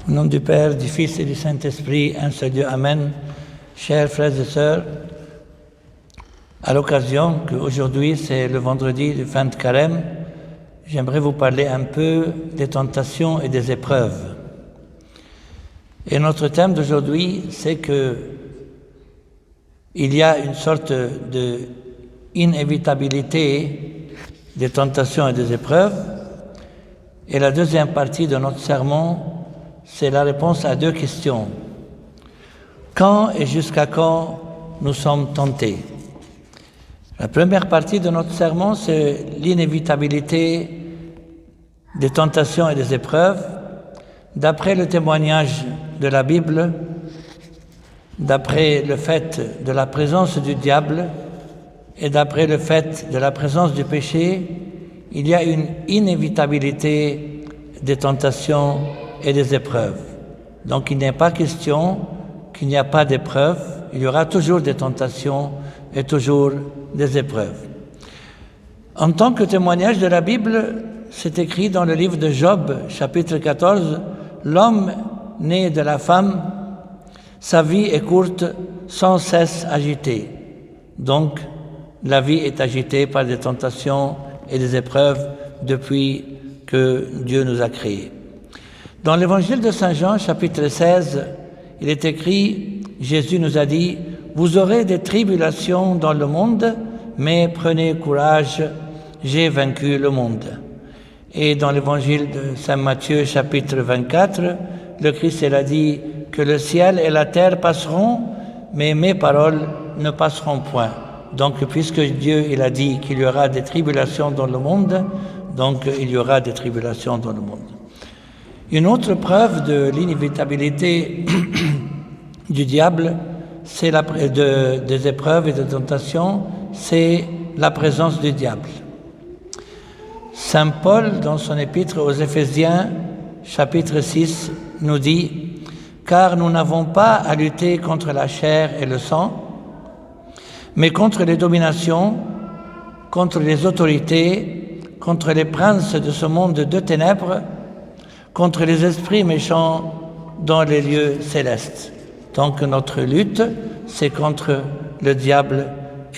Au nom du Père, du Fils et du Saint-Esprit, un seul Dieu, Amen. Chers frères et sœurs, à l'occasion qu'aujourd'hui c'est le vendredi du fin de carême, j'aimerais vous parler un peu des tentations et des épreuves. Et notre thème d'aujourd'hui, c'est que il y a une sorte de inévitabilité des tentations et des épreuves. Et la deuxième partie de notre sermon, c'est la réponse à deux questions. Quand et jusqu'à quand nous sommes tentés? La première partie de notre sermon, c'est l'inévitabilité des tentations et des épreuves, d'après le témoignage de la Bible, d'après le fait de la présence du diable et d'après le fait de la présence du péché. Il y a une inévitabilité des tentations et des épreuves. Donc il n'est pas question qu'il n'y a pas d'épreuves, il y aura toujours des tentations et toujours des épreuves. En tant que témoignage de la Bible, c'est écrit dans le livre de Job, chapitre 14, « L'homme né de la femme, sa vie est courte, sans cesse agitée. » Donc, la vie est agitée par des tentations et des épreuves depuis que Dieu nous a créés. Dans l'évangile de Saint Jean, chapitre 16, il est écrit, Jésus nous a dit, « Vous aurez des tribulations dans le monde, mais prenez courage, j'ai vaincu le monde. » Et dans l'évangile de Saint Matthieu, chapitre 24, le Christ il a dit que le ciel et la terre passeront, mais mes paroles ne passeront point. Donc, puisque Dieu il a dit qu'il y aura des tribulations dans le monde, donc il y aura des tribulations dans le monde. Une autre preuve de l'inévitabilité du diable, c'est des épreuves et des tentations, c'est la présence du diable. Saint Paul, dans son épître aux Éphésiens, chapitre 6, nous dit « Car nous n'avons pas à lutter contre la chair et le sang, mais contre les dominations, contre les autorités, contre les princes de ce monde de ténèbres, contre les esprits méchants dans les lieux célestes. » Donc notre lutte, c'est contre le diable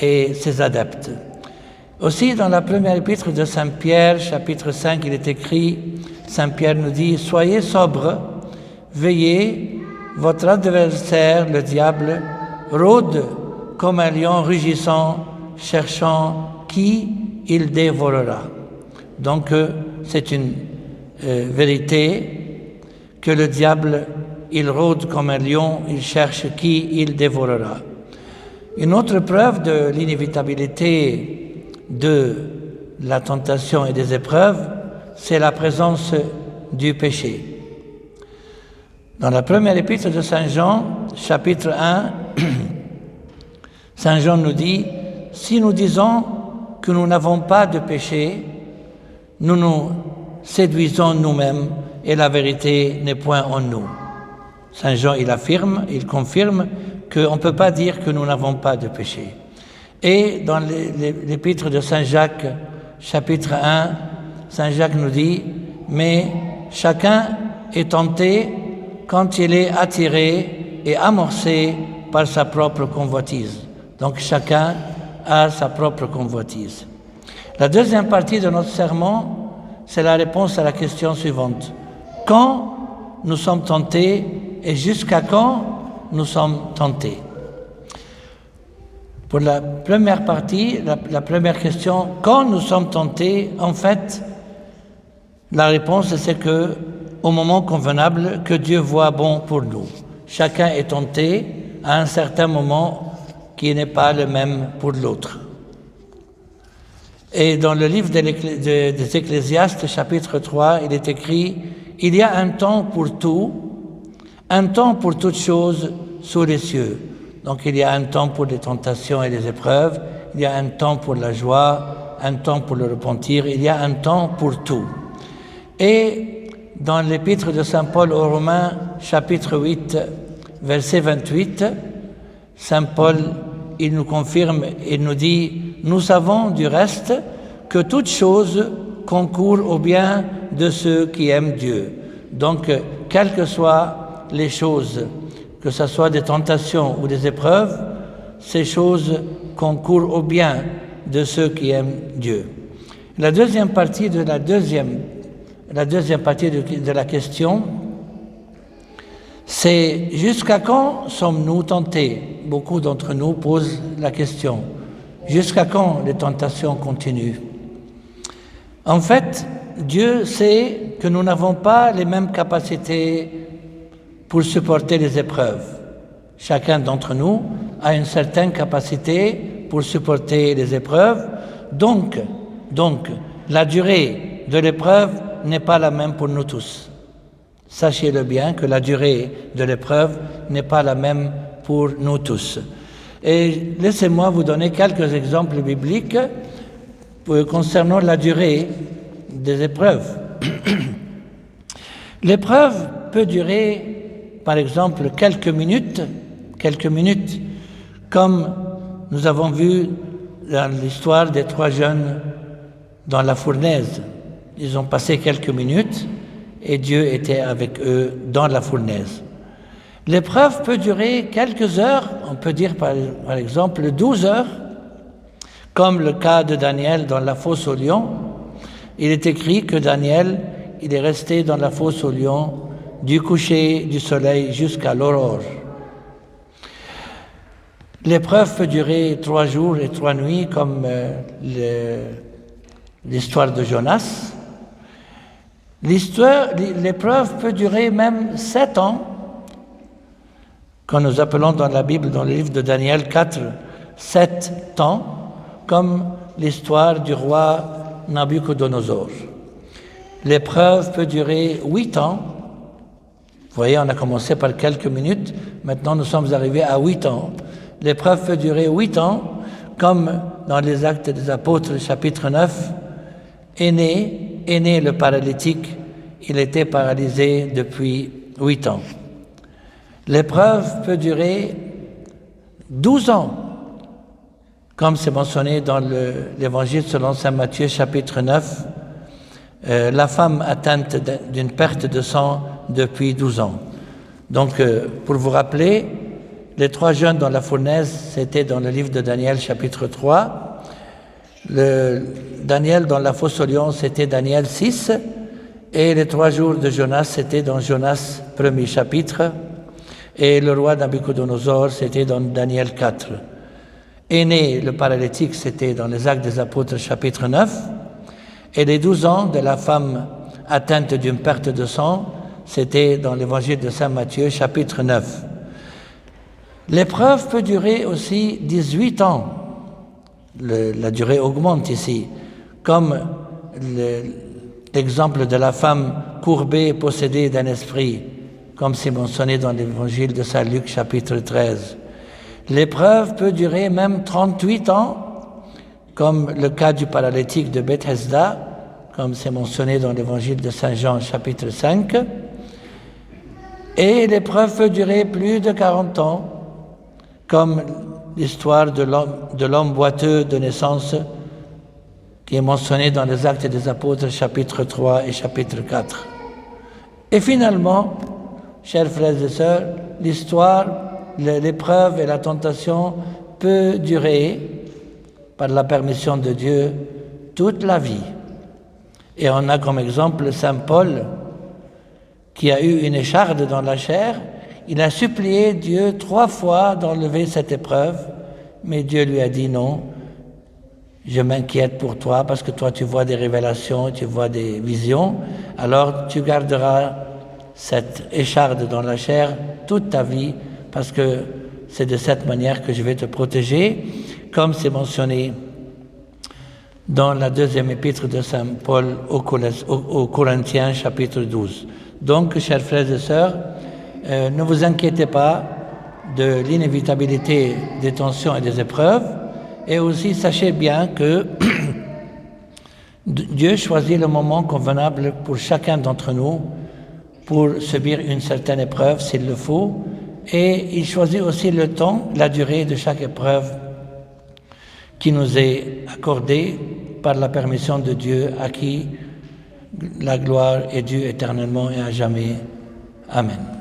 et ses adeptes. Aussi, dans la première épître de Saint Pierre, chapitre 5, il est écrit, Saint Pierre nous dit « Soyez sobres, veillez, votre adversaire, le diable, rôde comme un lion rugissant, cherchant qui il dévorera. » Donc, c'est une vérité que le diable, il rôde comme un lion, il cherche qui il dévorera. Une autre preuve de l'inévitabilité de la tentation et des épreuves, c'est la présence du péché. Dans la première épître de Saint Jean, chapitre 1, Saint Jean nous dit « Si nous disons que nous n'avons pas de péché, nous nous séduisons nous-mêmes et la vérité n'est point en nous. » Saint Jean, il affirme, il confirme qu'on ne peut pas dire que nous n'avons pas de péché. Et dans l'épître de Saint Jacques, chapitre 1, Saint Jacques nous dit « Mais chacun est tenté quand il est attiré et amorcé par sa propre convoitise. » Donc chacun a sa propre convoitise. La deuxième partie de notre sermon, c'est la réponse à la question suivante. Quand nous sommes tentés et jusqu'à quand nous sommes tentés? Pour la première partie, la première question, quand nous sommes tentés, en fait, la réponse c'est que au moment convenable que Dieu voit bon pour nous. Chacun est tenté à un certain moment qui n'est pas le même pour l'autre. Et dans le livre des Ecclésiastes, chapitre 3, il est écrit « Il y a un temps pour tout, un temps pour toutes choses sous les cieux. » Donc il y a un temps pour les tentations et les épreuves, il y a un temps pour la joie, un temps pour le repentir, il y a un temps pour tout. Et dans l'épître de Saint Paul aux Romains, chapitre 8, verset 28, Saint Paul, il nous confirme, il nous dit « Nous savons du reste que toutes choses concourent au bien de ceux qui aiment Dieu. » Donc, quelles que soient les choses, que ce soit des tentations ou des épreuves, ces choses concourent au bien de ceux qui aiment Dieu. La deuxième partie de la question, c'est jusqu'à quand sommes-nous tentés? Beaucoup d'entre nous posent la question. Jusqu'à quand les tentations continuent? En fait, Dieu sait que nous n'avons pas les mêmes capacités pour supporter les épreuves. Chacun d'entre nous a une certaine capacité pour supporter les épreuves. Donc, la durée de l'épreuve n'est pas la même pour nous tous. Sachez-le bien que la durée de l'épreuve n'est pas la même pour nous tous. Et laissez-moi vous donner quelques exemples bibliques concernant la durée des épreuves. L'épreuve peut durer, par exemple, quelques minutes, comme nous avons vu dans l'histoire des 3 jeunes dans la fournaise. Ils ont passé quelques minutes et Dieu était avec eux dans la fournaise. L'épreuve peut durer quelques heures, on peut dire par exemple 12 heures, comme le cas de Daniel dans la fosse aux lions. Il est écrit que Daniel, il est resté dans la fosse aux lions du coucher du soleil jusqu'à l'aurore. L'épreuve peut durer 3 jours et 3 nuits, comme l'histoire de Jonas. L'épreuve peut durer même 7 ans, quand nous appelons dans la Bible, dans le livre de Daniel 4, 7 ans, comme l'histoire du roi Nabuchodonosor. L'épreuve peut durer 8 ans. Vous voyez, on a commencé par quelques minutes, maintenant nous sommes arrivés à 8 ans. L'épreuve peut durer 8 ans, comme dans les Actes des Apôtres, chapitre 9. Aîné le paralytique, il était paralysé depuis 8 ans. L'épreuve peut durer 12 ans, comme c'est mentionné dans l'Évangile selon saint Matthieu, chapitre 9, la femme atteinte d'une perte de sang depuis 12 ans. Donc, pour vous rappeler, les 3 jeunes dans la fournaise, c'était dans le livre de Daniel, chapitre 3. Daniel dans la fosse aux lions, c'était Daniel 6. Et les 3 jours de Jonas, c'était dans Jonas, premier chapitre. Et le roi Nabuchodonosor, c'était dans Daniel 4. Aîné, le paralytique, c'était dans les Actes des Apôtres, chapitre 9. Et les 12 ans de la femme atteinte d'une perte de sang, c'était dans l'Évangile de saint Matthieu, chapitre 9. L'épreuve peut durer aussi 18 ans. La durée augmente ici, comme l'exemple de la femme courbée et possédée d'un esprit, comme c'est mentionné dans l'Évangile de saint Luc, chapitre 13. L'épreuve peut durer même 38 ans, comme le cas du paralytique de Bethesda, comme c'est mentionné dans l'Évangile de saint Jean, chapitre 5. Et l'épreuve peut durer plus de 40 ans, comme l'histoire de l'homme boiteux de naissance qui est mentionné dans les Actes des Apôtres, chapitre 3 et chapitre 4. Et finalement, chers frères et sœurs, l'histoire, l'épreuve et la tentation peut durer, par la permission de Dieu, toute la vie. Et on a comme exemple saint Paul, qui a eu une écharde dans la chair. Il a supplié Dieu 3 fois d'enlever cette épreuve, mais Dieu lui a dit non, je m'inquiète pour toi parce que toi tu vois des révélations, tu vois des visions, alors tu garderas cette écharde dans la chair toute ta vie parce que c'est de cette manière que je vais te protéger, comme c'est mentionné dans la 2e épître de saint Paul aux Corinthiens, chapitre 12. Donc, chers frères et sœurs, ne vous inquiétez pas de l'inévitabilité des tensions et des épreuves, et aussi sachez bien que Dieu choisit le moment convenable pour chacun d'entre nous pour subir une certaine épreuve s'il le faut, et il choisit aussi le temps, la durée de chaque épreuve qui nous est accordée par la permission de Dieu, à qui la gloire est due éternellement et à jamais. Amen.